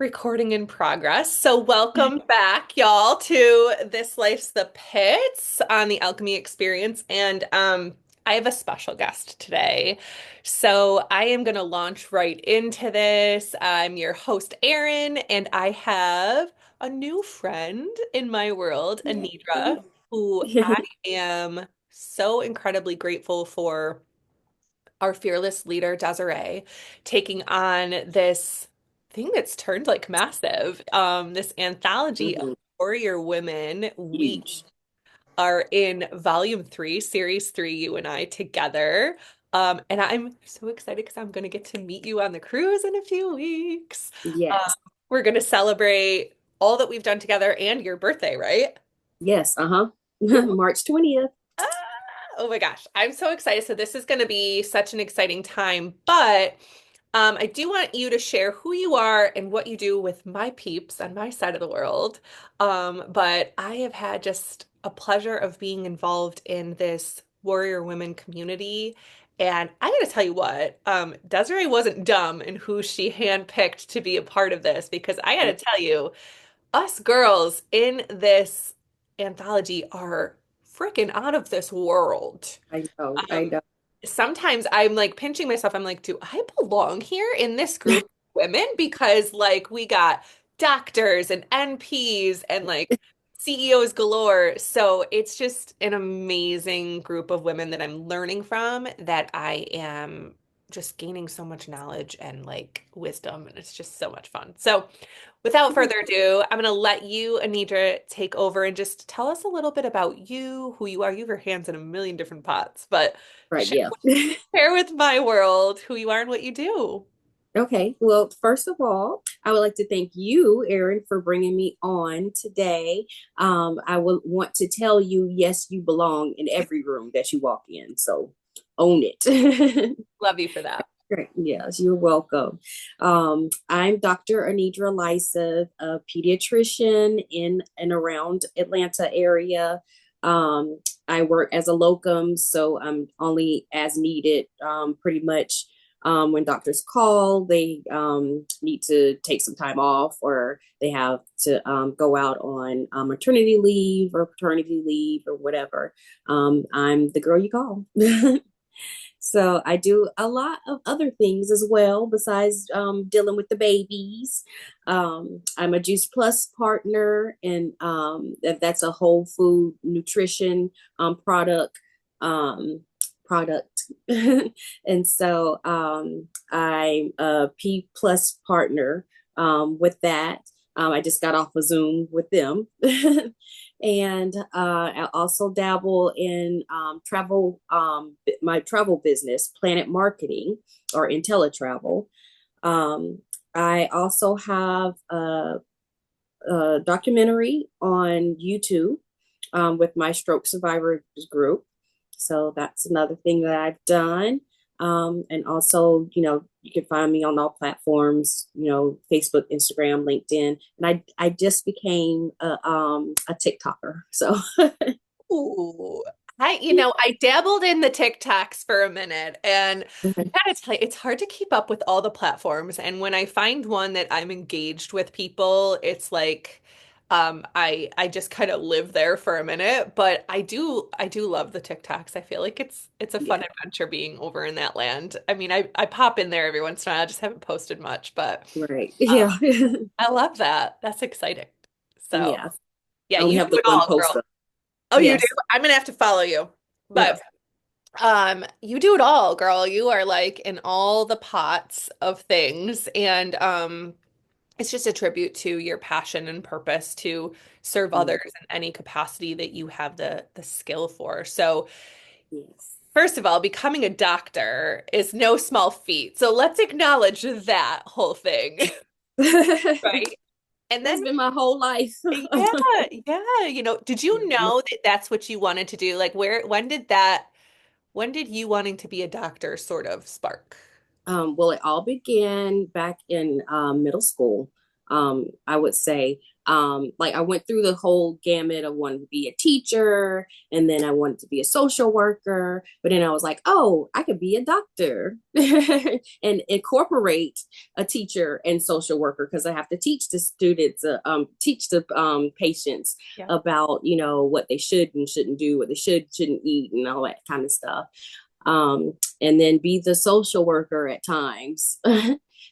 Recording in progress. So, welcome back, y'all, to This Life's the Pits on the Alchemy Experience. And I have a special guest today. So, I am going to launch right into this. I'm your host, Erin, and I have a new friend in my world, Aneidra, Yay. who I am so incredibly grateful for our fearless leader, Desiree, taking on this thing that's turned like massive, this anthology of Mhm. warrior women. We Huge. are in volume three, series three, you and I together. And I'm so excited because I'm going to get to meet you on the cruise in a few weeks. Um, Yes. we're going to celebrate all that we've done together and your birthday, right? Yes. Uh-huh. March 20th. Ah, oh my gosh, I'm so excited. So this is going to be such an exciting time, but I do want you to share who you are and what you do with my peeps on my side of the world. But I have had just a pleasure of being involved in this warrior women community. And I got to tell you what, Desiree wasn't dumb in who she handpicked to be a part of this because I got to tell you, us girls in this anthology are freaking out of this world. I know. I Um, know. Sometimes I'm like pinching myself. I'm like, do I belong here in this group of women? Because like we got doctors and NPs and like CEOs galore. So it's just an amazing group of women that I'm learning from that I am just gaining so much knowledge and like wisdom. And it's just so much fun. So without further ado, I'm going to let you, Aneidra, take over and just tell us a little bit about you, who you are. You have your hands in a million different pots, but Right. share, Yeah. share with my world who you are and what you do. Okay. Well, first of all, I would like to thank you, Erin, for bringing me on today. I would want to tell you, yes, you belong in every room that you walk in. So own it. Love you for that. Great. Yes, you're welcome. I'm Dr. Aneidra Leysath, a pediatrician in and around Atlanta area. Um, I work as a locum, so I'm only as needed, pretty much. When doctors call, they need to take some time off or they have to go out on maternity leave or paternity leave or whatever. I'm the girl you call. So I do a lot of other things as well besides dealing with the babies. I'm a Juice Plus partner, and that's a whole food nutrition product. Um, product, and so I'm a P Plus partner with that. I just got off a Zoom with them. And I also dabble in travel, my travel business, Planet Marketing or IntelliTravel. Um, I also have a documentary on YouTube with my stroke survivors group. So that's another thing that I've done. And also, you can find me on all platforms, Facebook, Instagram, LinkedIn. And I just became a TikToker. So Ooh. I dabbled in the TikToks for a minute and I gotta tell you, it's hard to keep up with all the platforms. And when I find one that I'm engaged with people, it's like I just kind of live there for a minute. But I do love the TikToks. I feel like it's a fun yeah, adventure being over in that land. I mean, I pop in there every once in a while. I just haven't posted much, but right. um, Yeah. I love that. That's exciting. So Yeah. yeah, I only you do have the it one all, girl. poster. Oh, you do? Yes. I'm gonna have to follow you. Yeah. But you do it all, girl. You are like in all the pots of things and it's just a tribute to your passion and purpose to serve Yeah. others in any capacity that you have the skill for. So, Yes. first of all, becoming a doctor is no small feat. So, let's acknowledge that whole thing, right? And That's then been my whole life. yeah, yeah, did you know that that's what you wanted to do? Like when did you wanting to be a doctor sort of spark? Well, it all began back in middle school. I would say. Like I went through the whole gamut of wanting to be a teacher, and then I wanted to be a social worker, but then I was like, oh, I could be a doctor and incorporate a teacher and social worker because I have to teach the students, teach the patients Yeah. about, what they should and shouldn't do, what they shouldn't eat, and all that kind of stuff. And then be the social worker at times.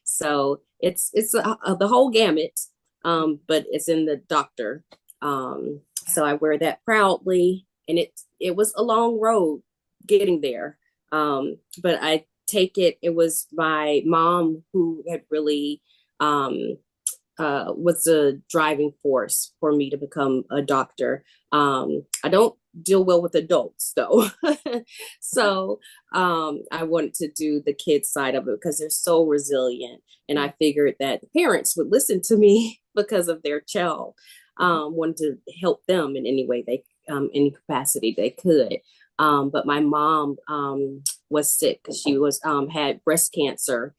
So it's the whole gamut, but it's in the doctor. So I wear that proudly, and it was a long road getting there. But I take it. It was my mom who had really was the driving force for me to become a doctor. I don't deal well with adults though. So I wanted to do the kids side of it because they're so resilient. And I figured that the parents would listen to me because of their child, wanted to help them in any way any capacity they could. But my mom was sick. She was had breast cancer.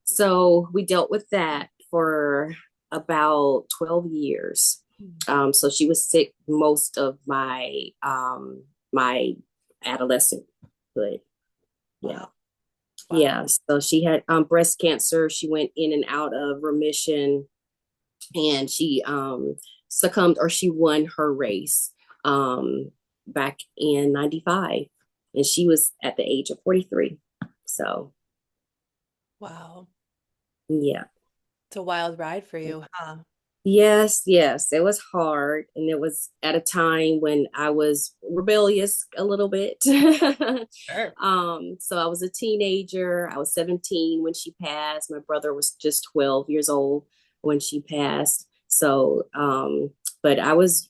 So we dealt with that for about 12 years. So she was sick most of my adolescent hood. Yeah. Wow. Wow. Yeah. So she had breast cancer. She went in and out of remission, and she succumbed, or she won her race back in 95. And she was at the age of 43. So Wow. yeah. It's a wild ride for you, huh? Yes, yes, it was hard. And it was at a time when I was rebellious a little bit. Sure. So I was a teenager. I was 17 when she passed. My brother was just 12 years old when she passed. So, but I was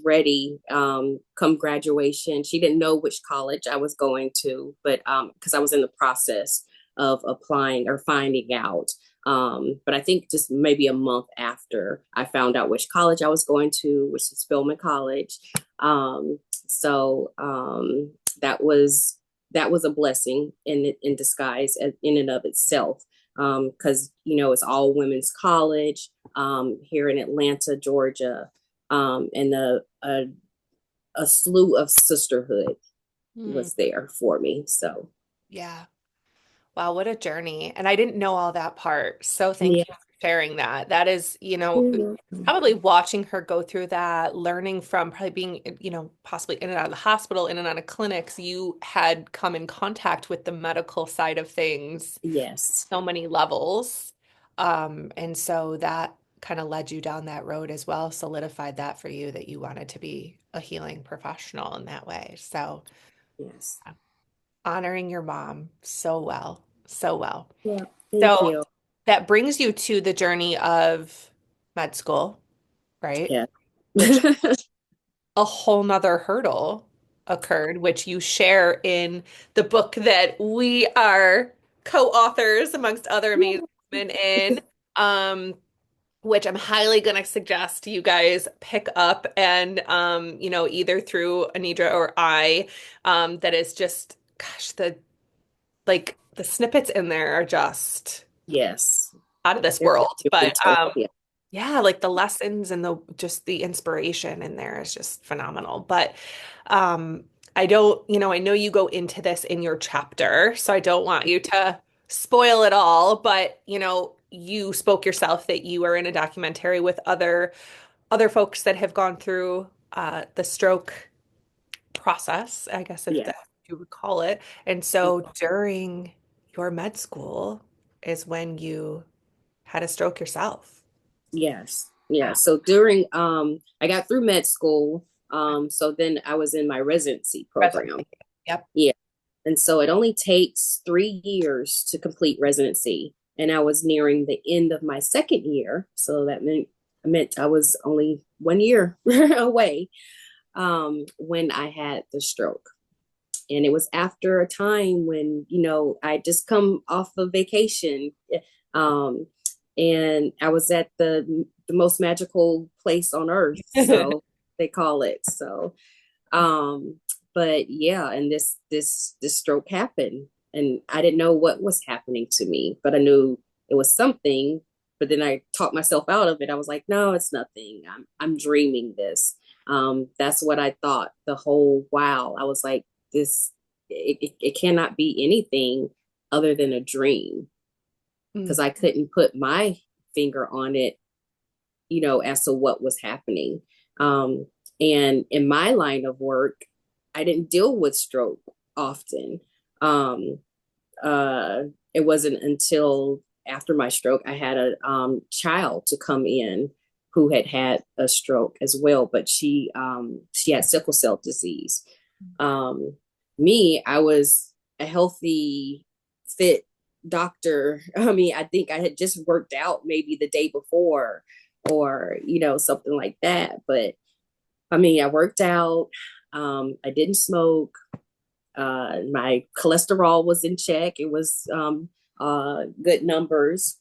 ready come graduation. She didn't know which college I was going to, but because I was in the process of applying or finding out. But I think just maybe a month after I found out which college I was going to, which is Spelman College. So that was a blessing in disguise in and of itself. Because it's all women's college here in Atlanta, Georgia, and a slew of sisterhood Hmm. was there for me. So Yeah. Wow, what a journey. And I didn't know all that part. So thank yeah. you for sharing that. That is, Mm-hmm. probably watching her go through that, learning from probably being, possibly in and out of the hospital, in and out of clinics, you had come in contact with the medical side of things, Yes. so many levels. And so that kind of led you down that road as well, solidified that for you that you wanted to be a healing professional in that way. So Yes. honoring your mom so well, so well. Yeah. Thank So you. that brings you to the journey of med school, right? Yeah. Which a whole nother hurdle occurred, which you share in the book that we are co-authors amongst other amazing women in, um, which I'm highly going to suggest you guys pick up and, either through Aneidra or I, that is just, gosh, the snippets in there are just Yes. out of this They're world. But monumental. Yeah. yeah, like the lessons and the just the inspiration in there is just phenomenal. But um I don't, I know you go into this in your chapter, so I don't want you to spoil it all, but you spoke yourself that you are in a documentary with other folks that have gone through the stroke process, I guess if Yeah. that you would call it. And so during your med school is when you had a stroke yourself. Yes. Yeah. So during I got through med school. So then I was in my residency program. Residency. Yep. Yeah. And so it only takes 3 years to complete residency. And I was nearing the end of my second year. So that meant I was only 1 year away when I had the stroke. And it was after a time when I just come off of vacation, um, and I was at the most magical place on earth, so they call it. So but yeah, and this stroke happened, and I didn't know what was happening to me, but I knew it was something, but then I talked myself out of it. I was like, no, it's nothing. I'm dreaming this. That's what I thought the whole while. I was like, this, it cannot be anything other than a dream, because Mm. I couldn't put my finger on it, as to what was happening. Um, and in my line of work, I didn't deal with stroke often. Um, uh, it wasn't until after my stroke I had a child to come in who had a stroke as well, but she had sickle cell disease. Um, Me, I was a healthy, fit doctor. I mean, I think I had just worked out maybe the day before, or something like that. But I mean, I worked out. I didn't smoke. My cholesterol was in check. It was good numbers.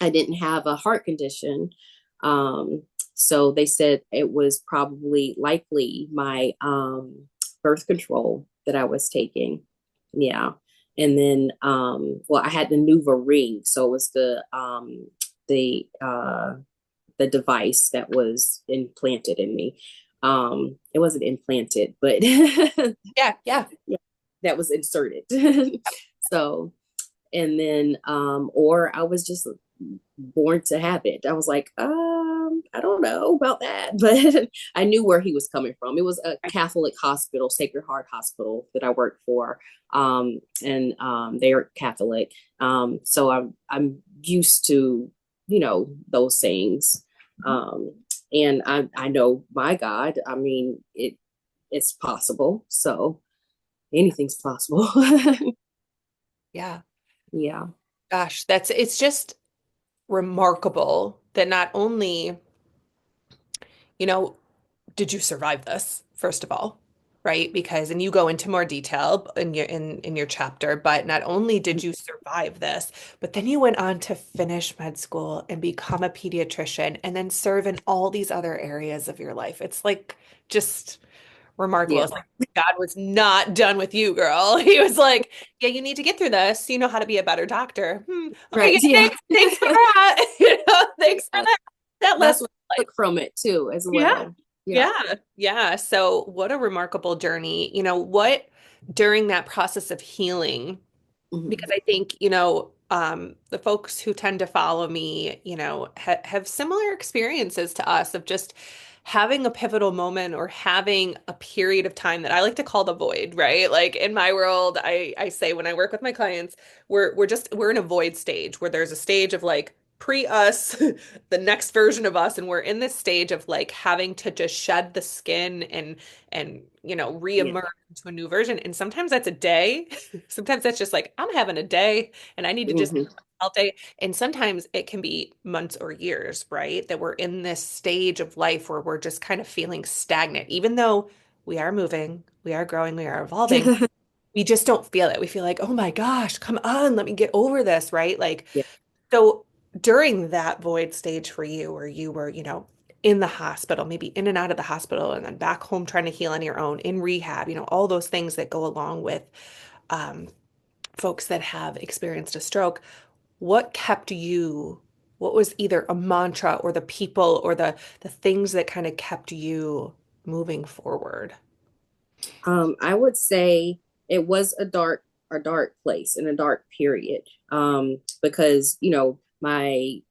I didn't have a heart condition. Um, so they said it was probably likely my birth control that I was taking. Yeah. And then, well, I had the Nuva ring. So it was the, the device that was implanted in me. It wasn't implanted, but Yeah, yeah. yeah, that was inserted. So, and then, or I was just born to have it. I was like, I don't know about that, but I knew where he was coming from. It was a Catholic hospital, Sacred Heart Hospital, that I worked for, and they are Catholic, so I'm used to those things, um, and I know my God. I mean, it's possible, so anything's possible. Yeah. Yeah. Gosh, it's just remarkable that not only, you know, did you survive this, first of all, right? Because, and you go into more detail in your chapter, but not only did you survive this, but then you went on to finish med school and become a pediatrician and then serve in all these other areas of your life. It's like just remarkable. Yeah. It's like God was not done with you, girl. He was like, yeah, you need to get through this. You know how to be a better doctor. Okay, Right. yeah, Yeah. thanks for that. Thanks for Yeah. that. That That's lesson. what I took from it too, as Yeah. well. Yeah. Yeah. Yeah. So what a remarkable journey. What during that process of healing, because Mhm. I think, the folks who tend to follow me, have similar experiences to us of just having a pivotal moment or having a period of time that I like to call the void, right? Like in my world, I say when I work with my clients, we're in a void stage where there's a stage of like pre us, the next version of us, and we're in this stage of like having to just shed the skin and Yeah. reemerge into a new version. And sometimes that's a day. Sometimes that's just like, I'm having a day and I need to just Hmm. all day. And sometimes it can be months or years, right? That we're in this stage of life where we're just kind of feeling stagnant, even though we are moving, we are growing, we are evolving. We just don't feel it. We feel like, oh my gosh, come on, let me get over this, right? Like, Yeah. so during that void stage for you, where you were, in the hospital, maybe in and out of the hospital, and then back home trying to heal on your own, in rehab, all those things that go along with um, folks that have experienced a stroke, what kept you? What was either a mantra or the people or the things that kind of kept you moving forward? I would say it was a dark place and a dark period. Because my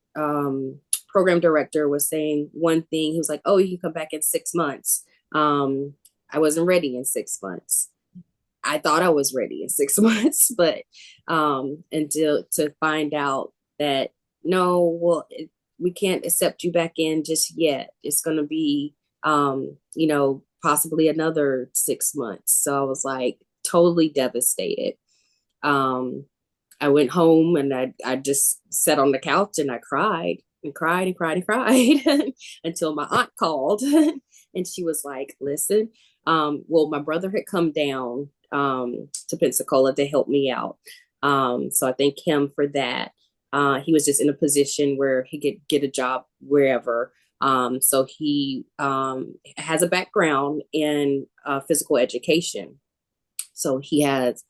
program director was saying one thing. He was like, "Oh, you can come back in 6 months." I wasn't ready in 6 months. I thought I was ready in 6 months, but until to find out that no, well, we can't accept you back in just yet. It's going to be, possibly another 6 months. So I was like totally devastated. Um, I went home and I just sat on the couch and I cried and cried and cried and cried until my aunt called and she was like, listen, well, my brother had come down to Pensacola to help me out. So I thank him for that. He was just in a position where he could get a job wherever. So he has a background in physical education. So he has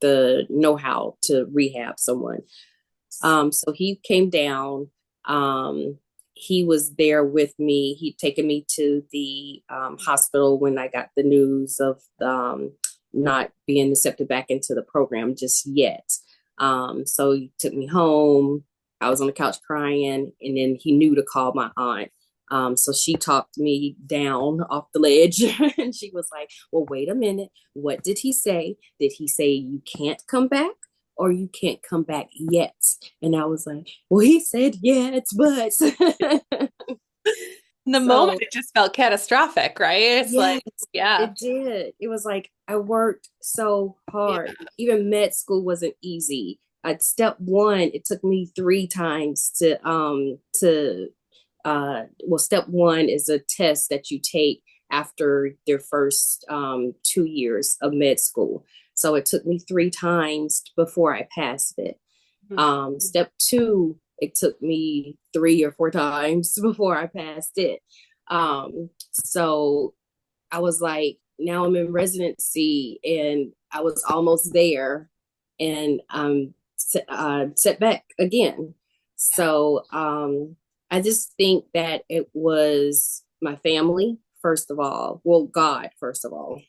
the know how to rehab someone. So he came down. Um, he was there with me. He'd taken me to the hospital when I got the news of not being accepted back into the program just yet. So he took me home. I was on the couch crying, and then he knew to call my aunt. So she talked me down off the ledge and she was like, well, wait a minute. What did he say? Did he say you can't come back or you can't come back yet? And I was like, well, he said yet, but In the moment, so it just felt catastrophic, right? It's yes, like, yeah, it did. It was like I worked so yeah. hard. Even med school wasn't easy. At step one, it took me 3 times to step one is a test that you take after their first 2 years of med school. So it took me 3 times before I passed it. Step two, it took me 3 or 4 times before I passed it. So I was like, now I'm in residency and I was almost there and set back again. So I just think that it was my family, first of all. Well, God, first of all.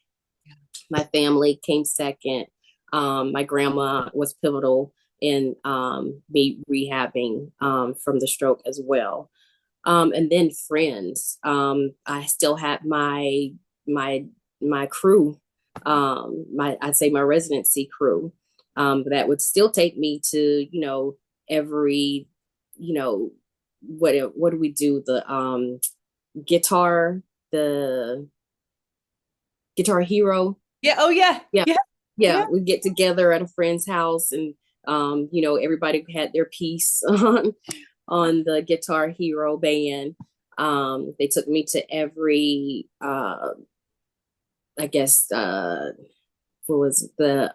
My family came second. My grandma was pivotal in me rehabbing from the stroke as well. And then friends. I still had my my crew, I'd say my residency crew, that would still take me to, every, you know, what do we do? Guitar, the Guitar Hero. Yeah. Oh, yeah. Yeah, Yeah. yeah, Yeah. we get together at a friend's house and everybody had their piece on the Guitar Hero band. They took me to every I guess what was the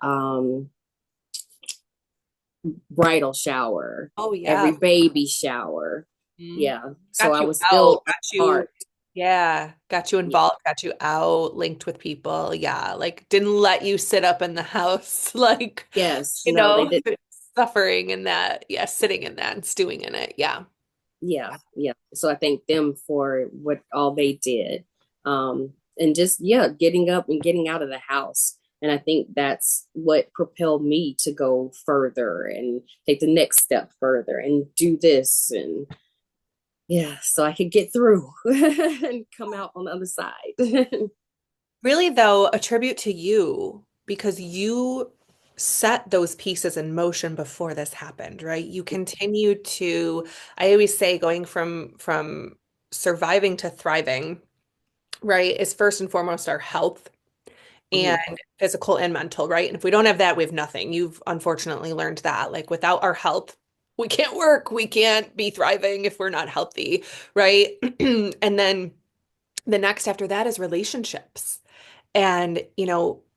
bridal shower, Oh, yeah. every baby shower. Mhm. Yeah. So Got I you was out, still a got you, part. yeah, got you Yeah. involved, got you out, linked with people. Yeah. Like didn't let you sit up in the house, like, Yes. No, they did. suffering in that. Yeah. Sitting in that and stewing in it. Yeah. Yeah. Yeah. So I thank them for what all they did. And just, yeah, getting up and getting out of the house. And I think that's what propelled me to go further and take the next step further and do this. And yeah, so I could get through and come out on the other side. Really, though, a tribute to you because you set those pieces in motion before this happened, right? You continued to, I always say, going from surviving to thriving, right, is first and foremost our health and Mhm. physical and mental, right? And if we don't have that, we have nothing. You've unfortunately learned that. Like without our health, we can't work, we can't be thriving if we're not healthy, right? And then the next after that is relationships. And,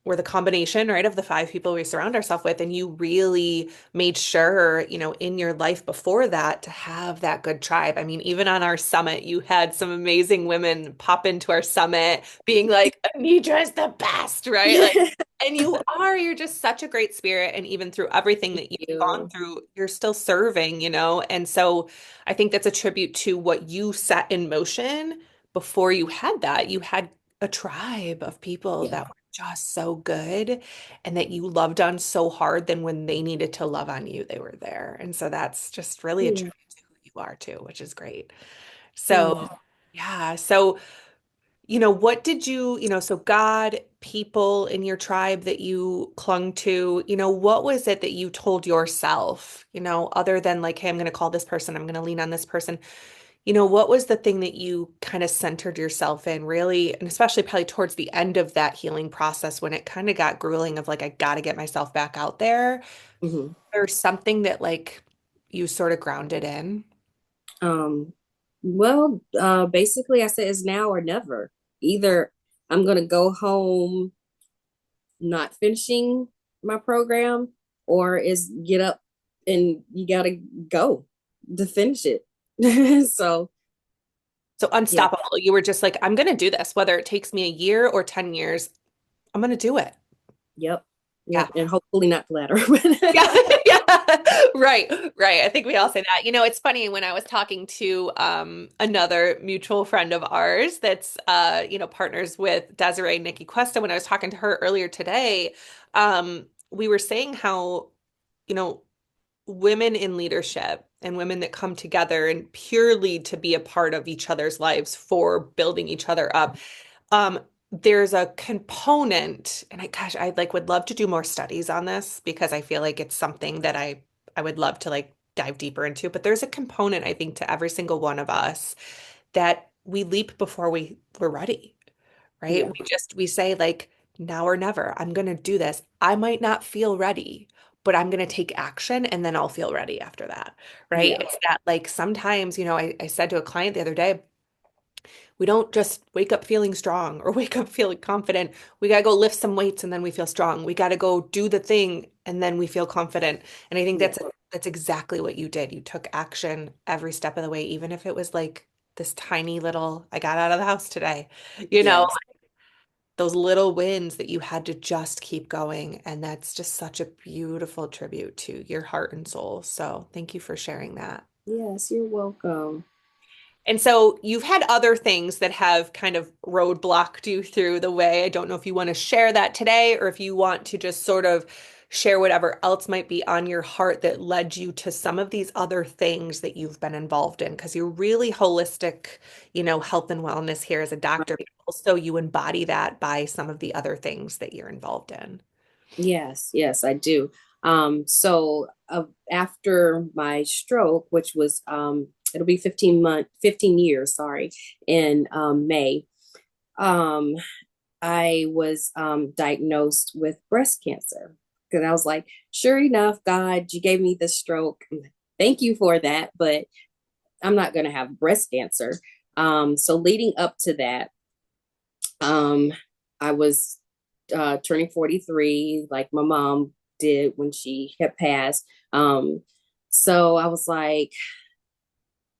we're the combination, right, of the 5 people we surround ourselves with. And you really made sure, in your life before that to have that good tribe. I mean, even on our summit, you had some amazing women pop into our summit being like, Aneidra is the best, right? Like, and you're just such a great spirit. And even through everything Thank that you've gone you. through, you're still serving. And so I think that's a tribute to what you set in motion before you had that. You had a tribe of people Yeah. that were just so good and that you loved on so hard, then when they needed to love on you, they were there. And so that's just really a Yeah. tribute to who you are too, which is great. So, Yeah. yeah. So, what did so God, people in your tribe that you clung to, what was it that you told yourself, other than like, hey, I'm going to call this person, I'm going to lean on this person? What was the thing that you kind of centered yourself in really, and especially probably towards the end of that healing process when it kind of got grueling of like, I got to get myself back out there. Mhm. There's something that like you sort of grounded in. Um, well, basically, I said it's now or never. Either I'm going to go home not finishing my program, or is get up and you got to go to finish it. So, So yeah, unstoppable. You were just like, I'm going to do this, whether it takes me a year or 10 years, I'm going to do it. yep. Yep, Yeah. and hopefully not the latter. Yeah, yeah, right, right. I think we all say that. It's funny when I was talking to another mutual friend of ours that's partners with Desiree and Nikki Cuesta. When I was talking to her earlier today, we were saying how, you know, women in leadership and women that come together and purely to be a part of each other's lives for building each other up. Um, there's a component, and gosh, I like would love to do more studies on this because I feel like it's something that I would love to like dive deeper into. But there's a component, I think, to every single one of us that we leap before we're ready, right? Yeah, We say like now or never. I'm gonna do this. I might not feel ready, but I'm gonna take action and then I'll feel ready after that, right? yeah, It's that like sometimes, I said to a client the other day, we don't just wake up feeling strong or wake up feeling confident. We got to go lift some weights and then we feel strong. We got to go do the thing and then we feel confident. And I think yeah, that's exactly what you did. You took action every step of the way, even if it was like this tiny little, I got out of the house today. You know, yes, those little wins that you had to just keep going. And that's just such a beautiful tribute to your heart and soul. So thank you for sharing that. yes, you're welcome. And so you've had other things that have kind of roadblocked you through the way. I don't know if you want to share that today or if you want to just sort of share whatever else might be on your heart that led you to some of these other things that you've been involved in. Because you're really holistic, health and wellness here as a doctor, but also you embody that by some of the other things that you're involved in. Yes, yes, I do. After my stroke, which was it'll be 15 years, sorry, in May, um, I was diagnosed with breast cancer because I was like, sure enough, God, you gave me the stroke. Thank you for that, but I'm not going to have breast cancer. So leading up to that, um, I was turning 43, like my mom did when she had passed. So I was like,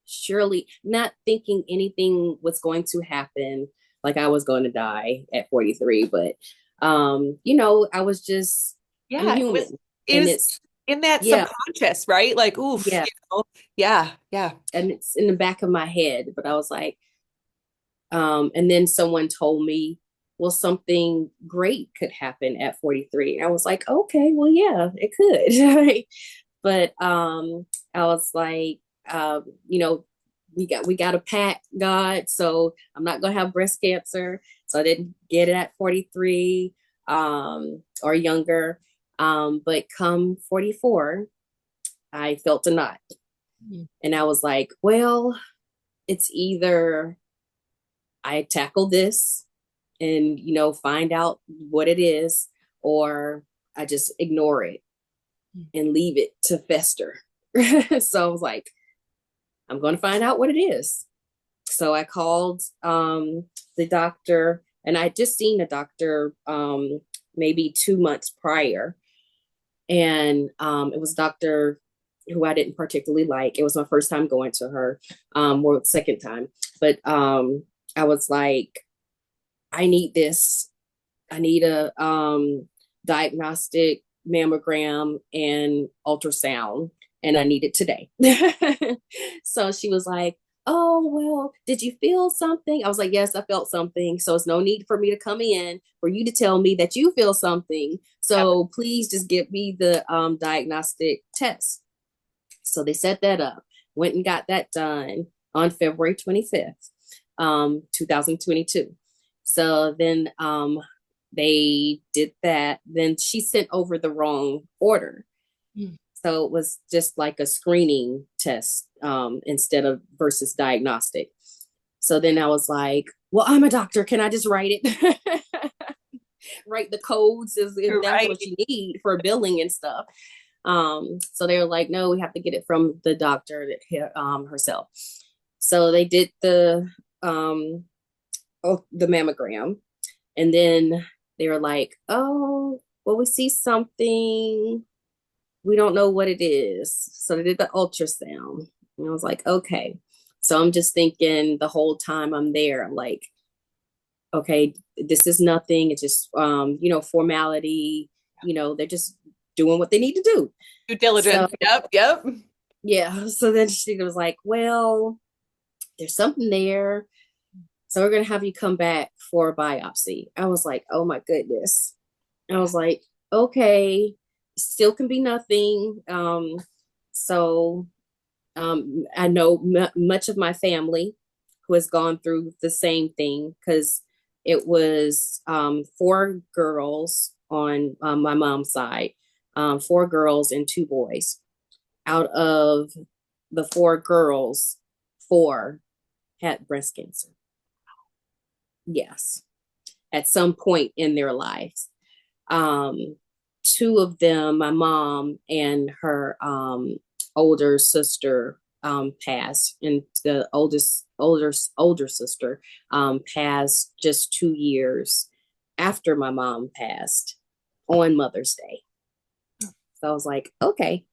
surely not thinking anything was going to happen, like I was going to die at 43, but I was just, I'm Yeah, human. it And was it's, in that yeah, subconscious, right? Like, oof, yeah. yeah, yeah. And it's in the back of my head, but I was like, and then someone told me, well, something great could happen at 43. And I was like, okay, well, yeah, it could. But I was like, you know, we got a pack, God. So I'm not gonna have breast cancer. So I didn't get it at 43 or younger. But come 44, I felt a knot. Mm. And I was like, well, it's either I tackle this and find out what it is, or I just ignore it and leave it to fester. So I was like, I'm going to find out what it is. So I called the doctor, and I had just seen a doctor maybe 2 months prior, and it was a doctor who I didn't particularly like. It was my first time going to her, or second time, but I was like, I need this. I need a diagnostic mammogram and ultrasound, and I need it today. So she was like, oh, well, did you feel something? I was like, yes, I felt something. So it's no need for me to come in for you to tell me that you feel something. Yep. So please just give me the diagnostic test. So they set that up, went and got that done on February 25th, 2022. So then they did that. Then she sent over the wrong order. Mm. So it was just like a screening test instead of versus diagnostic. So then I was like, well, I'm a doctor. Can I just write it? Write the codes as if that's Right. what you need for billing and stuff. So they were like, no, we have to get it from the doctor herself. So they did um, the mammogram, and then they were like, oh, well, we see something. We don't know what it is. So they did the ultrasound. And I was like, okay. So I'm just thinking the whole time I'm there, I'm like, okay, this is nothing. It's just, formality. they're just doing what they need to do. Due So diligence. Yep, yep. yeah, so then she was like, well, there's something there. So we're going to have you come back for a biopsy. I was like, oh my goodness. I was like, okay, still can be nothing. So I know much of my family who has gone through the same thing because it was four girls on my mom's side, four girls and two boys. Out of the four girls, four had breast cancer. Yes, at some point in their lives. Um, Two of them, my mom and her older sister, passed, and the older sister passed just 2 years after my mom passed on Mother's Day. So I was like, okay.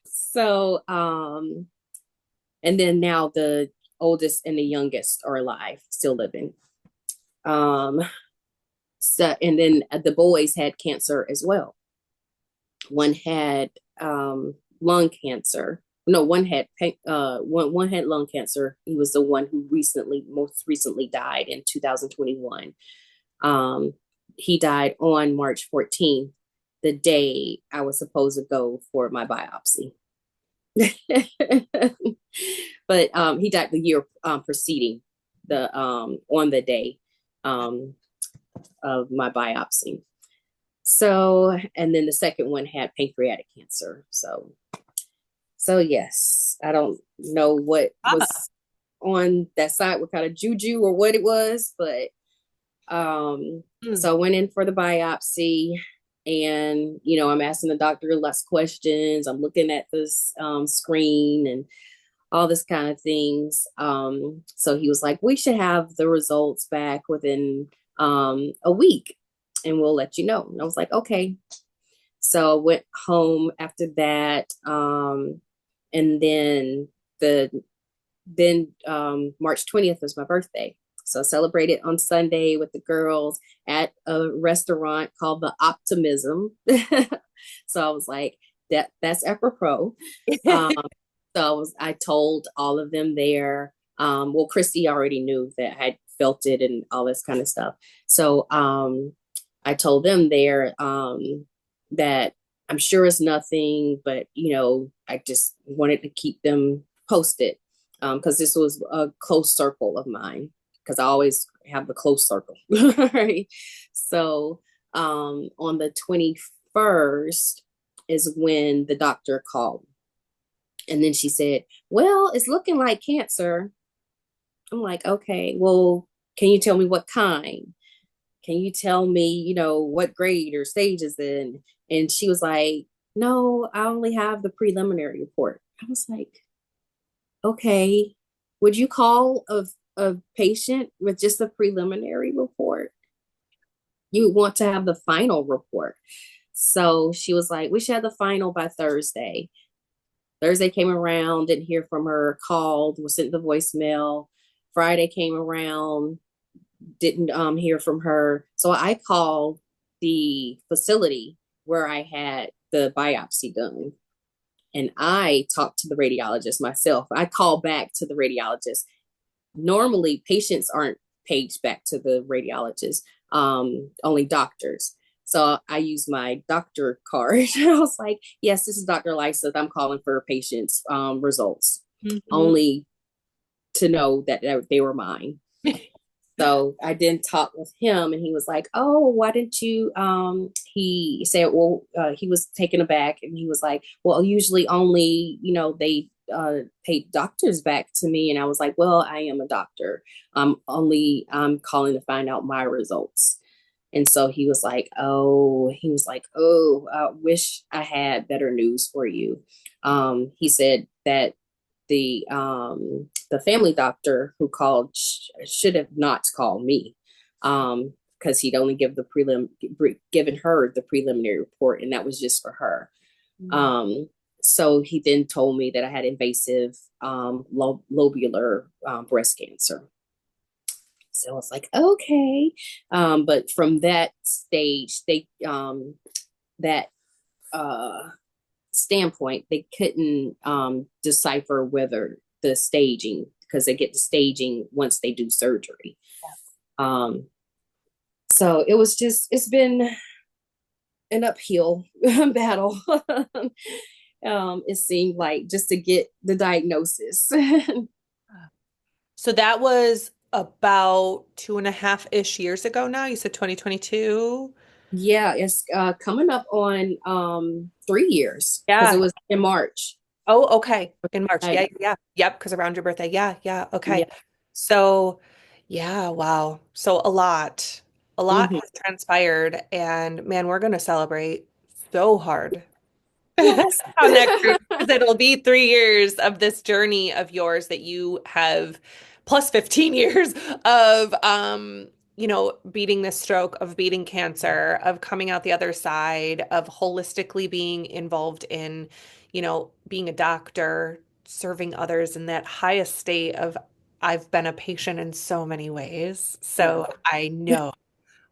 So and then now the oldest and the youngest are alive, still living. Um, so and then the boys had cancer as well. One had lung cancer. No, one had lung cancer. He was the one who most recently died in 2021. Um, he died on March 14th, the day I was supposed to go for my biopsy. But he died the year preceding the on the day um, of my biopsy. So, and then the second one had pancreatic cancer. So yes, I don't know what was Ah, on that side, what kind of juju or what it was, but mm. so I went in for the biopsy, and I'm asking the doctor less questions. I'm looking at this screen and all this kind of things. So he was like, we should have the results back within a week, and we'll let you know. And I was like, okay. So I went home after that. And then March 20th was my birthday. So I celebrated on Sunday with the girls at a restaurant called the Optimism. So I was like, that's apropos. Um, so I told all of them there. Well, Christy already knew that I had felt it and all this kind of stuff. So I told them there that I'm sure it's nothing, but I just wanted to keep them posted because this was a close circle of mine because I always have the close circle, right? So on the 21st is when the doctor called. And then she said, well, it's looking like cancer. I'm like, okay, well, can you tell me what kind? Can you tell me, what grade or stage is in? And she was like, no, I only have the preliminary report. I was like, okay, would you call a patient with just a preliminary report? You want to have the final report. So she was like, we should have the final by Thursday. Thursday came around, didn't hear from her, called, was sent the voicemail. Friday came around, didn't hear from her. So I called the facility where I had the biopsy done. And I talked to the radiologist myself. I called back to the radiologist. Normally, patients aren't paged back to the radiologist, only doctors. So I used my doctor card. I was like, yes, this is Dr. Leysath. I'm calling for patients' results, Mhm. only to know that they were mine. So I then talked with him, and he was like, oh, why didn't you he said, well, he was taken aback, and he was like, well, usually only they pay doctors back to me. And I was like, well, I am a doctor. I'm calling to find out my results. And so he was like, oh, I wish I had better news for you. He said that the family doctor who called should have not called me, because he'd only given her the preliminary report, and that was just for her. So he then told me that I had invasive lobular breast cancer. So I was like, okay. But from that stage, that uh, standpoint, they couldn't decipher whether the staging, because they get the staging once they do surgery. Um, so it's been an uphill battle. It seemed like, just to get the diagnosis. So that was about 2.5-ish years ago now. You said 2022. Yeah, it's coming up on 3 years because it Yeah. was in March. Oh, okay. In March. I, Yeah, yeah. Yep, because around your birthday. Yeah, yeah. yeah. Okay. So, yeah, wow. So a lot Hmm. has transpired, and man, we're gonna celebrate so hard Yes. on that cruise because it'll be 3 years of this journey of yours that you have, plus 15 years of beating this stroke, of beating cancer, of coming out the other side, of holistically being involved in, being a doctor, serving others in that highest state of I've been a patient in so many ways. So Wow. I know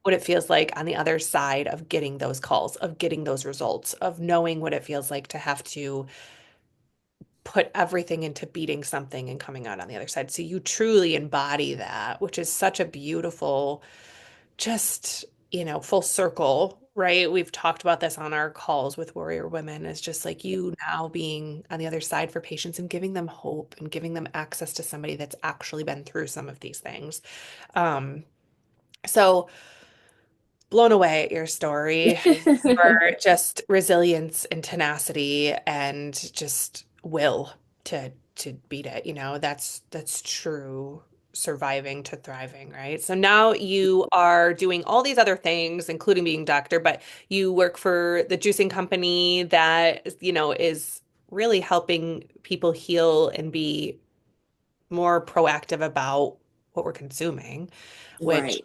what it feels like on the other side of getting those calls, of getting those results, of knowing what it feels like to have to put everything into beating something and coming out on the other side. So you truly embody that, which is such a beautiful, just, full circle, right? We've talked about this on our calls with Warrior Women, is just like you now being on the other side for patients and giving them hope and giving them access to somebody that's actually been through some of these things. So blown away at your story, your just resilience and tenacity and just will to beat it. That's true surviving to thriving, right? So now you are doing all these other things, including being doctor, but you work for the juicing company that, is really helping people heal and be more proactive about what we're consuming, which, Right.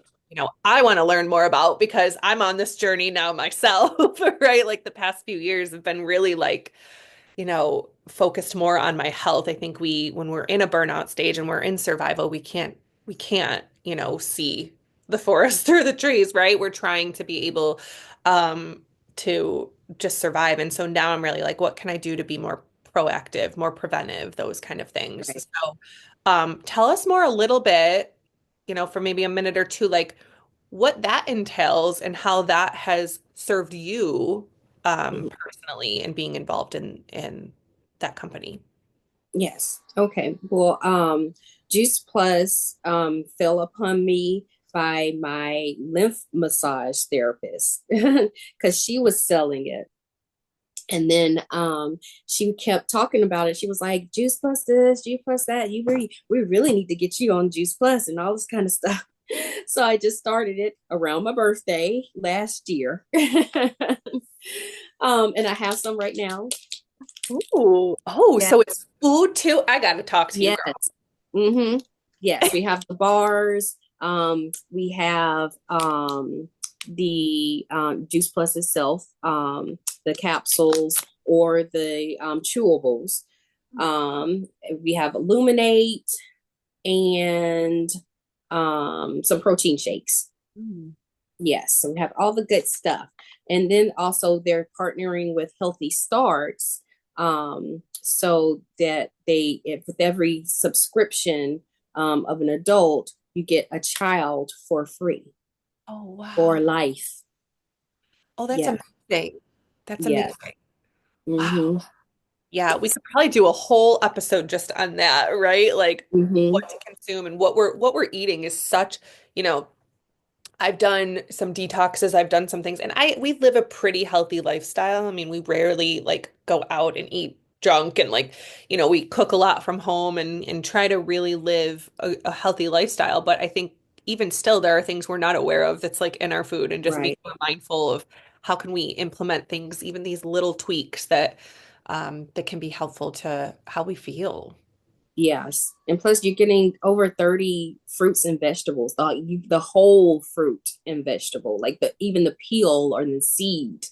I want to learn more about because I'm on this journey now myself, right? Like the past few years have been really like, focused more on my health. I think when we're in a burnout stage and we're in survival, we can't, see the forest through the trees, right? We're trying to be able um to just survive. And so now I'm really like, what can I do to be more proactive, more preventive, those kind of things. Right. So tell us more a little bit, for maybe a minute or two, like what that entails and how that has served you Mhm. personally and being involved in that company. Yes. Okay. Well, Juice Plus fell upon me by my lymph massage therapist because she was selling it. And then she kept talking about it. She was like, Juice Plus this, Juice Plus that. We really need to get you on Juice Plus and all this kind of stuff. So I just started it around my birthday last year. And I have some right now. Ooh. Oh, Yeah. so it's food too. I got to talk to you, Yes. girl. Mm-hmm. Yes, we have the bars. We have the Juice Plus itself, the capsules or the chewables. Um, we have Illuminate and some protein shakes. Mm. Yes, so we have all the good stuff. And then also they're partnering with Healthy Starts, so that with every subscription of an adult, you get a child for free Oh, for wow. life. Oh, that's Yeah, amazing. That's yes. amazing. Wow. Mm-hmm. Yeah, we could probably do a whole episode just on that, right? Like Mm-hmm. what to consume and what we're eating is such, you know, I've done some detoxes, I've done some things, and we live a pretty healthy lifestyle. I mean, we rarely like go out and eat junk and like, we cook a lot from home and try to really live a healthy lifestyle. But I think even still there are things we're not aware of that's like in our food and just being Right. more mindful of how can we implement things, even these little tweaks that can be helpful to how we feel. Yes. And plus you're getting over 30 fruits and vegetables, the whole fruit and vegetable, like even the peel or the seed.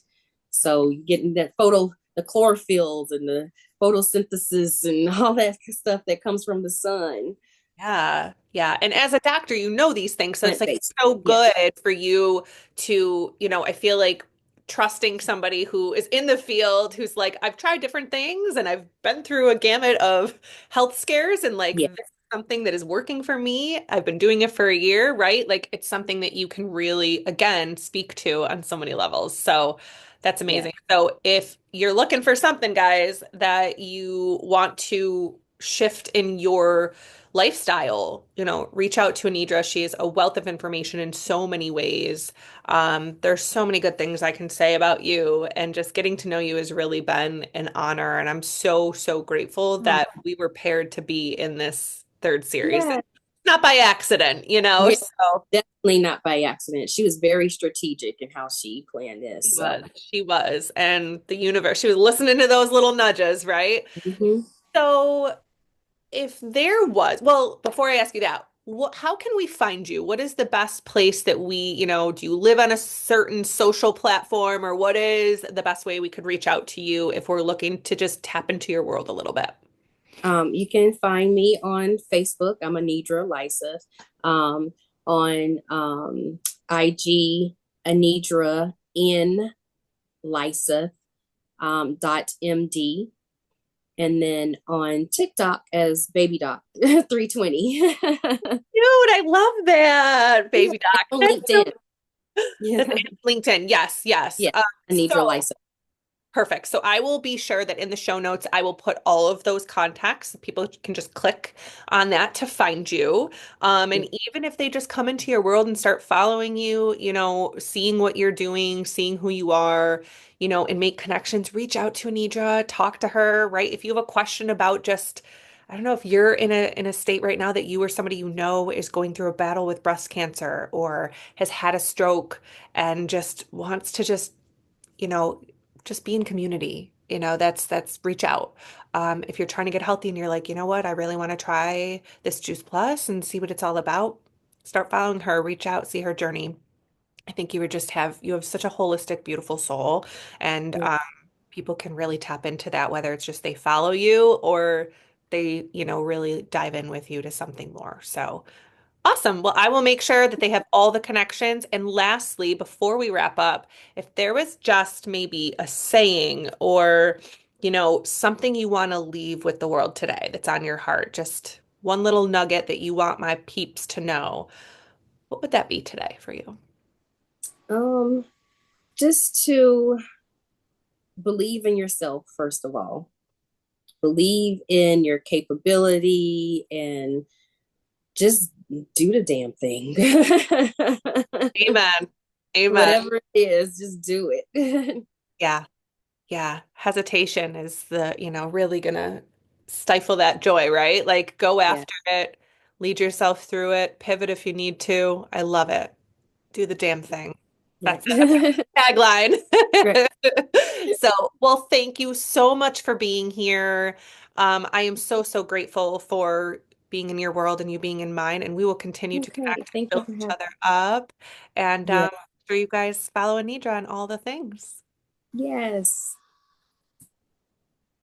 So you're getting the chlorophylls and the photosynthesis and all that stuff that comes from the sun. Yeah, yeah. And as a doctor, you know these things. So it's like Plant-based. so Yes. good for you to, I feel like trusting somebody who is in the field, who's like, I've tried different things and I've been through a gamut of health scares and like Yeah. this is something that is working for me. I've been doing it for a year, right? Like it's something that you can really, again, speak to on so many levels. So that's Yeah. amazing. So if you're looking for something, guys, that you want to shift in your lifestyle, reach out to Aneidra. She is a wealth of information in so many ways. There's so many good things I can say about you, and just getting to know you has really been an honor. And I'm so, so grateful Oh, that we were paired to be in this third series. yeah. Not by accident. Yeah. So Definitely not by accident. She was very strategic in how she planned this. So, she was. And the universe, she was listening to those little nudges, right? mhm. So if there was, well, before I ask you that, how can we find you? What is the best place that do you live on a certain social platform, or what is the best way we could reach out to you if we're looking to just tap into your world a little bit? You can find me on Facebook. I'm Aneidra Leysath. Um, on IG, Aneidra in Leysath .md. And then on TikTok as Baby Doc 320. Dude, I love that, Yeah, baby it's doc. on That's so, LinkedIn. Yeah. that's LinkedIn. Yes, yes. Yeah. Aneidra So Leysath. perfect. So I will be sure that in the show notes, I will put all of those contacts. People can just click on that to find you. And even if they just come into your world and start following you, seeing what you're doing, seeing who you are, and make connections, reach out to Aneidra, talk to her, right? If you have a question about just, I don't know, if you're in a state right now that you or somebody is going through a battle with breast cancer or has had a stroke and just wants to you know, just be in community. That's reach out. If you're trying to get healthy and you're like, you know what, I really want to try this Juice Plus and see what it's all about, start following her, reach out, see her journey. I think you have such a holistic, beautiful soul, and Yeah. people can really tap into that, whether it's just they follow you or they, really dive in with you to something more. So awesome. Well, I will make sure that they have all the connections. And lastly, before we wrap up, if there was just maybe a saying or, something you want to leave with the world today that's on your heart, just one little nugget that you want my peeps to know, what would that be today for you? Um, just to believe in yourself, first of all. Believe in your capability and just do the damn thing. Amen. Amen. Whatever it is, just do it. Yeah. Yeah. Hesitation is really gonna stifle that joy, right? Like go Yeah. after it, lead yourself through it, pivot if you need to. I love it. Do the damn thing. Yeah. That's it. Tagline. Right. So, well, thank you so much for being here. I am so, so grateful for being in your world and you being in mine, and we will continue to Okay. connect and Thank you build for each having other up. And me. Yeah. sure you guys follow Anidra on all the things. Yes.